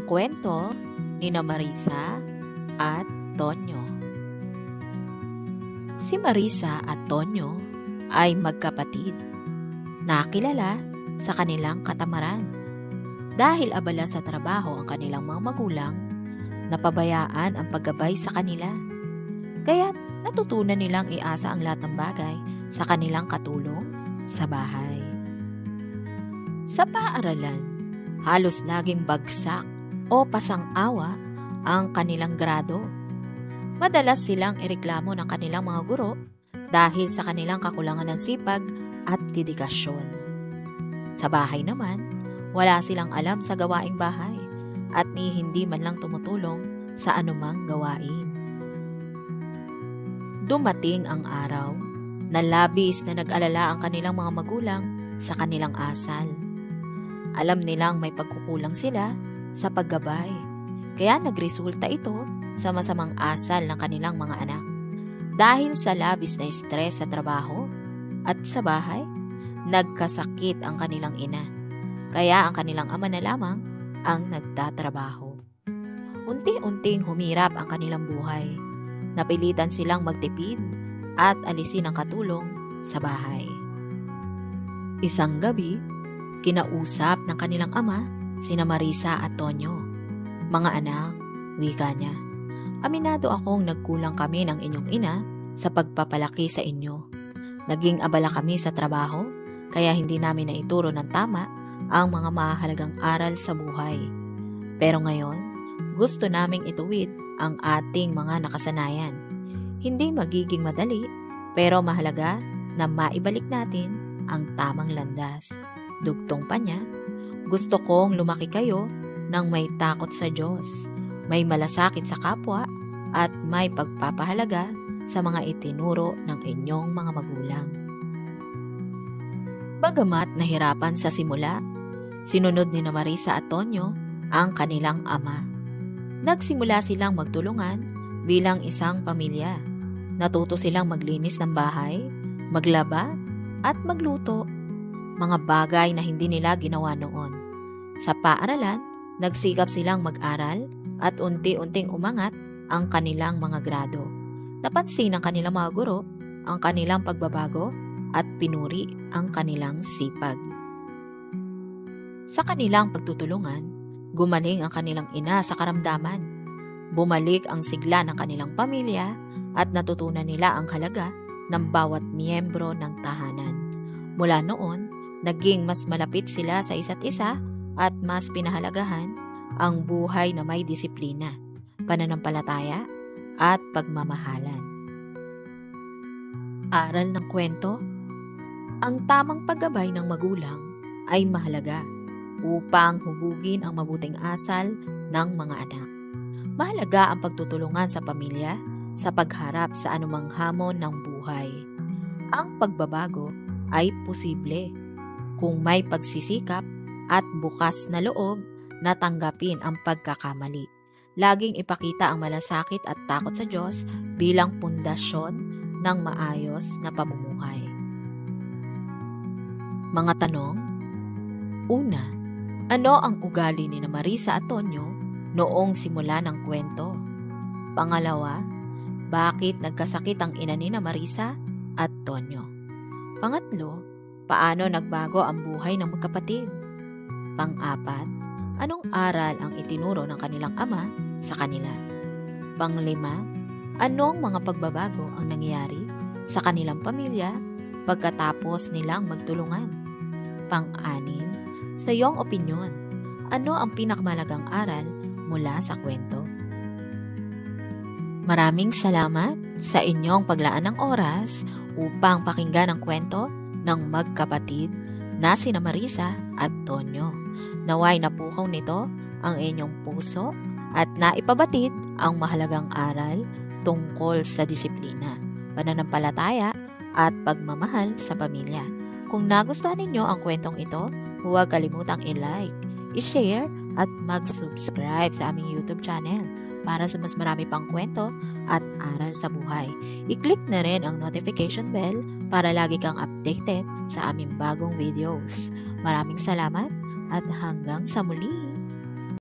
kwento ni Marisa at Tonyo. Si Marisa at Tonyo ay magkapatid, nakilala sa kanilang katamaran. Dahil abala sa trabaho ang kanilang mga magulang, napabayaan ang paggabay sa kanila. Kaya natutunan nilang iasa ang lahat ng bagay sa kanilang katulong sa bahay. Sa paaralan, halos laging bagsak o pasang-awa ang kanilang grado. Madalas silang ireklamo ng kanilang mga guro dahil sa kanilang kakulangan ng sipag at dedikasyon. Sa bahay naman, wala silang alam sa gawaing bahay at hindi man lang tumutulong sa anumang gawain. Dumating ang araw na labis na nag-alala ang kanilang mga magulang sa kanilang asal. Alam nilang may pagkukulang sila sa paggabay, kaya nagresulta ito sa masamang asal ng kanilang mga anak. Dahil sa labis na stress sa trabaho at sa bahay, nagkasakit ang kanilang ina. Kaya ang kanilang ama na lamang ang nagtatrabaho. Unti-unting humirap ang kanilang buhay. Napilitan silang magtipid at alisin ang katulong sa bahay. Isang gabi, kinausap ng kanilang ama sina Marisa at Tonyo. Mga anak, wika niya, aminado akong nagkulang kami ng inyong ina sa pagpapalaki sa inyo. Naging abala kami sa trabaho, kaya hindi namin naituro ng tama ang mga mahalagang aral sa buhay. Pero ngayon, gusto naming ituwid ang ating mga nakasanayan. Hindi magiging madali, pero mahalaga na maibalik natin ang tamang landas. Dugtong pa niya, gusto kong lumaki kayo nang may takot sa Diyos, may malasakit sa kapwa, at may pagpapahalaga sa mga itinuro ng inyong mga magulang. Bagamat nahirapan sa simula, sinunod ni Marisa at Tonyo ang kanilang ama. Nagsimula silang magtulungan bilang isang pamilya. Natuto silang maglinis ng bahay, maglaba, at magluto. Mga bagay na hindi nila ginawa noon. Sa paaralan, nagsikap silang mag-aral at unti-unting umangat ang kanilang mga grado. Napansin ng kanilang mga guro ang kanilang pagbabago at pinuri ang kanilang sipag. Sa kanilang pagtutulungan, gumaling ang kanilang ina sa karamdaman. Bumalik ang sigla ng kanilang pamilya at natutunan nila ang halaga ng bawat miyembro ng tahanan. Mula noon, naging mas malapit sila sa isa't isa at mas pinahalagahan ang buhay na may disiplina, pananampalataya at pagmamahalan. Aral ng kwento: ang tamang paggabay ng magulang ay mahalaga upang hubugin ang mabuting asal ng mga anak. Mahalaga ang pagtutulungan sa pamilya sa pagharap sa anumang hamon ng buhay. Ang pagbabago ay posible kung may pagsisikap at bukas na loob na tanggapin ang pagkakamali. Laging ipakita ang malasakit at takot sa Diyos bilang pundasyon ng maayos na pamumuhay. Mga tanong. Una, ano ang ugali ni Marisa at Tonyo noong simula ng kwento? Pangalawa, bakit nagkasakit ang ina ni Marisa at Tonyo? Pangatlo, paano nagbago ang buhay ng magkapatid? Pang-apat, anong aral ang itinuro ng kanilang ama sa kanila? Panglima, anong mga pagbabago ang nangyari sa kanilang pamilya pagkatapos nilang magtulungan? Pang-anim, sa iyong opinyon, ano ang pinakamalagang aral mula sa kwento? Maraming salamat sa inyong paglaan ng oras upang pakinggan ang kwento ng magkapatid na sina Marisa at Tonyo. Naway napukaw nito ang inyong puso at naipabatid ang mahalagang aral tungkol sa disiplina, pananampalataya at pagmamahal sa pamilya. Kung nagustuhan ninyo ang kwentong ito, huwag kalimutang i-like, i-share at mag-subscribe sa aming YouTube channel para sa mas marami pang kwento at aral sa buhay. I-click na rin ang notification bell para lagi kang updated sa aming bagong videos. Maraming salamat at hanggang sa muli!